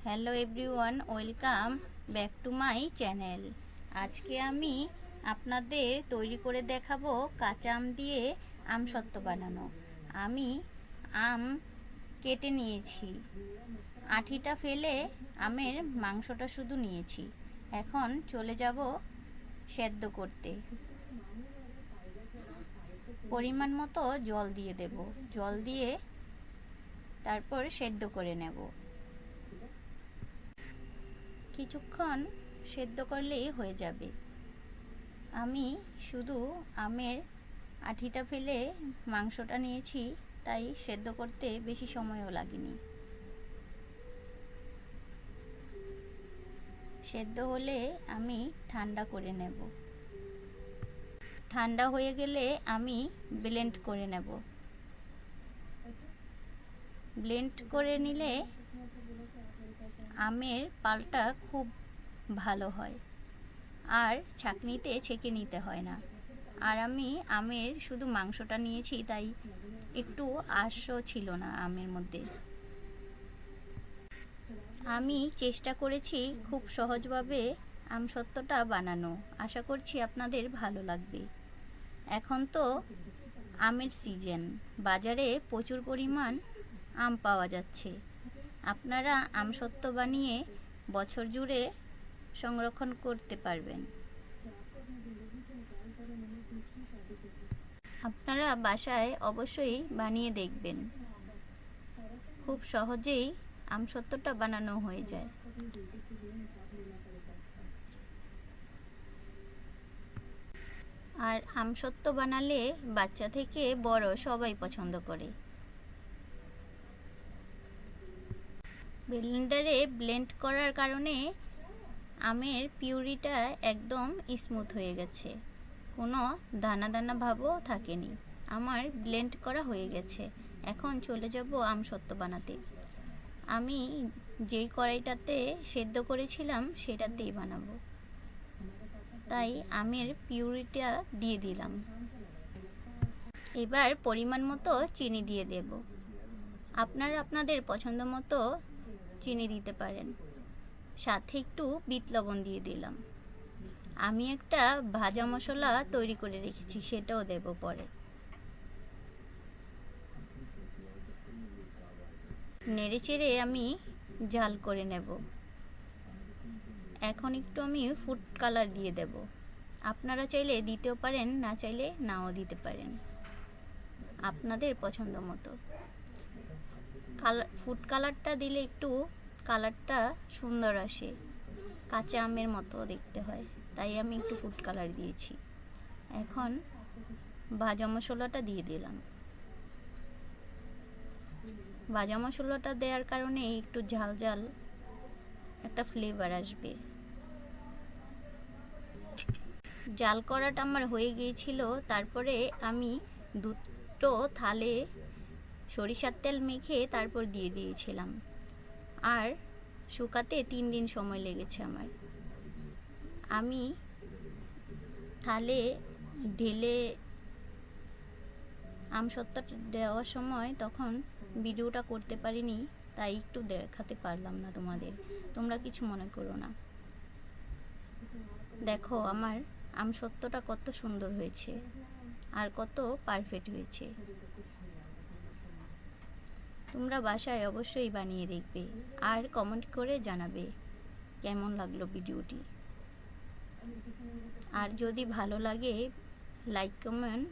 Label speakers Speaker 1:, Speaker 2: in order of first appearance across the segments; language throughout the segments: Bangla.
Speaker 1: Hello everyone, welcome back to my channel. আজকে আমি আপনাদের তৈরি করে দেখাবো কাঁচা আম দিয়ে আমসত্ত্ব বানানো। আমি আম কেটে নিয়েছি, আঠিটা ফেলে আমের মাংসটা শুধু নিয়েছি। এখন চলে যাব সেদ্ধ করতে। পরিমাণ মতো জল দিয়ে দেব, জল দিয়ে তারপর সেদ্ধ করে নেব। কিছুক্ষণ সেদ্ধ করলেই হয়ে যাবে। আমি শুধু আমের আঠিটা ফেলে মাংসটা নিয়েছি, তাই সেদ্ধ করতে বেশি সময়ও লাগেনি। সেদ্ধ হলে আমি ঠান্ডা করে নেব। ঠান্ডা হয়ে গেলে আমি ব্লেন্ড করে নেব। ব্লেন্ড করে নিলে আমের পালটা খুব ভালো হয়, আর ছাঁকনিতে ছেঁকে নিতে হয় না। আর আমি আমের শুধু মাংসটা নিয়েছি, তাই একটু আঁশও ছিল না আমের মধ্যে। আমি চেষ্টা করেছি খুব সহজভাবে আমসত্ত্বটা বানানো। আশা করছি আপনাদের ভালো লাগবে। এখন তো আমের সিজন, বাজারে প্রচুর পরিমাণ আম পাওয়া যাচ্ছে। আপনারা আমসত্ত্ব বানিয়ে বছর জুড়ে সংরক্ষণ করতে পারবেন। আপনারা বাসায় অবশ্যই বানিয়ে দেখবেন। খুব সহজেই আমসত্ত্বটা বানানো হয়ে যায়। আর আমসত্ত্ব বানালে বাচ্চা থেকে বড় সবাই পছন্দ করে। ব্লেন্ডারে ব্লেন্ড করার কারণে আমের পিউরিটা একদম স্মুথ হয়ে গেছে, কোনো দানা দানা ভাবও থাকেনি। আমার ব্লেন্ড করা হয়ে গেছে। এখন চলে যাব আমসত্ত্ব বানাতে। আমি যেই কড়াইটাতে সেদ্ধ করেছিলাম সেটাতেই বানাবো, তাই আমের পিউরিটা দিয়ে দিলাম। এবার পরিমাণ মতো চিনি দিয়ে দেব। আপনারা আপনাদের পছন্দ মতো চিনি দিতে পারেন। সাথে একটু বিট লবণ দিয়ে দিলাম। আমি একটা ভাজা মশলা তৈরি করে রেখেছি, সেটাও দেব পরে। নেড়েচেড়ে আমি জাল করে নেব। এখন একটু আমি ফুড কালার দিয়ে দেব। আপনারা চাইলে দিতেও পারেন, না চাইলে নাও দিতে পারেন, আপনাদের পছন্দ মতো। ফুড কালারটা দিলে একটু কালারটা সুন্দর আসে, কাঁচা আমের মতো দেখতে হয়, তাই আমি একটু ফুড কালার দিয়েছি। এখন ভাজা মশলাটা দিয়ে দিলাম। ভাজা মশলাটা দেওয়ার কারণে একটু ঝাল ঝাল একটা ফ্লেভার আসবে। জাল করাটা আমার হয়ে গিয়েছিল। তারপরে আমি দুটো থালে সরিষার তেল মেখে তারপর দিয়ে দিয়েছিলাম, আর শুকাতে 3 দিন সময় লেগেছে আমার। আমি থালে ঢেলে আমসত্ত্বটা দেওয়ার সময় তখন ভিডিওটা করতে পারিনি, তাই একটু দেখাতে পারলাম না তোমাদের। তোমরা কিছু মনে করো না। দেখো আমার আমসত্ত্বটা কত সুন্দর হয়েছে আর কত পারফেক্ট হয়েছে। তোমরা বাসায় অবশ্যই বানিয়ে দেখবে আর কমেন্ট করে জানাবে কেমন লাগলো ভিডিওটি। আর যদি ভালো লাগে লাইক কমেন্ট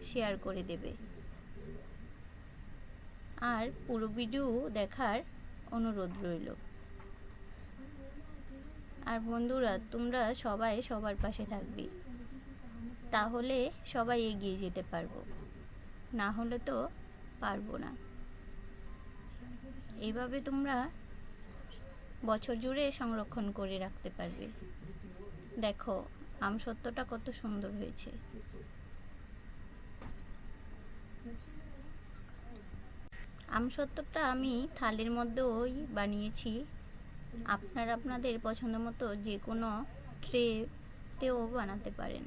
Speaker 1: শেয়ার করে দেবে, আর পুরো ভিডিও দেখার অনুরোধ রইল। আর বন্ধুরা, তোমরা সবাই সবার পাশে থাকবে, তাহলে সবাই এগিয়ে যেতে পারবো, না হলে তো পারবো না। এইভাবে তোমরা বছর জুড়ে সংরক্ষণ করে রাখতে পারবে। দেখো আমসত্ত্বটা কত সুন্দর হয়েছে। আমসত্ত্বটা আমি থালের মধ্যেই বানিয়েছি। আপনারা আপনাদের পছন্দ মতো যে কোনো ট্রেতেও বানাতে পারেন।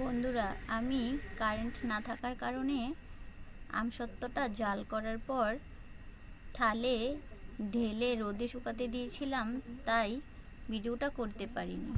Speaker 1: বন্ধুরা, আমি কারেন্ট না থাকার কারণে আমসত্ত্বটা জাল করার পর থালে ঢেলে রোদে শুকাতে দিয়েছিলাম, তাই ভিডিওটা করতে পারিনি।